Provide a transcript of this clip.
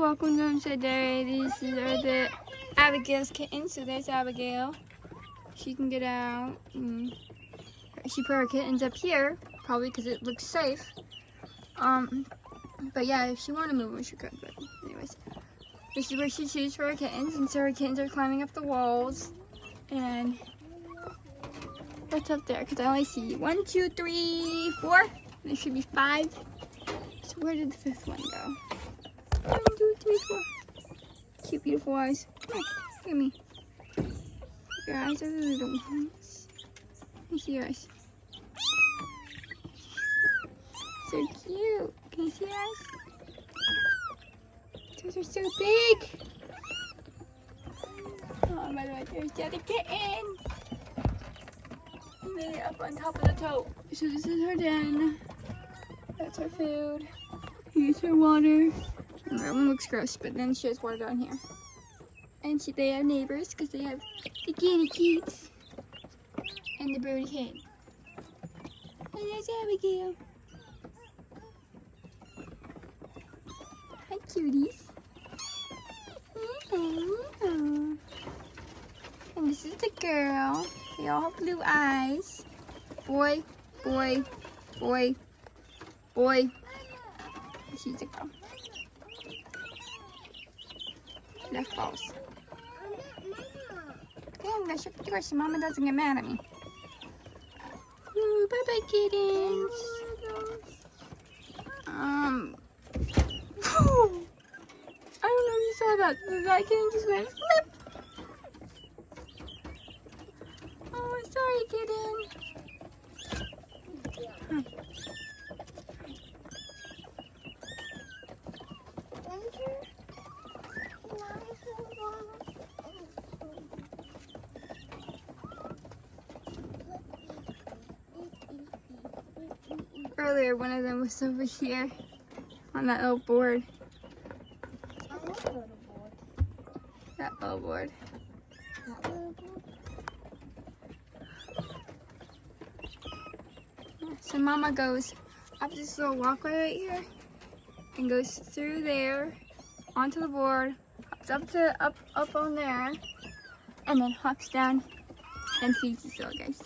welcome them today. These are the Abigail's kittens. So there's Abigail. She can get out. She put her kittens up here, probably because it looks safe. But yeah, if she wanted to move them, she could. But anyways, this is where she chooses for her kittens, and so her kittens are climbing up the walls. And what's up there? Because I only see 1, 2, 3, 4. There should be 5. So where did the 5th one go? 1, 2, 3, 4. Cute, beautiful eyes. Come on, look at me. Your eyes are the little ones. Let me see your eyes. So cute. Can you see your eyes? Those are so big. Oh, by the way, there's the other kitten. We made it up on top of the tote. So this is her den. That's her food. Here's her water. And that one looks gross, but then she has water down here. And they have neighbors because they have the kitty cutes and the birdie hen. And there's Abigail. Hi, cuties. And this is the girl. They all have blue eyes. Boy, boy, boy, boy. She's a girl. Left balls. Okay, I'm gonna shut the door so Mama doesn't get mad at me. Ooh, bye-bye, kittens. I don't know if you saw that. That kitten just went flip. Oh, sorry, kitten. Earlier, one of them was over here on that little board. That little board. So Mama goes up this little walkway right here and goes through there onto the board, hops up on there, and then hops down and feeds these little guys.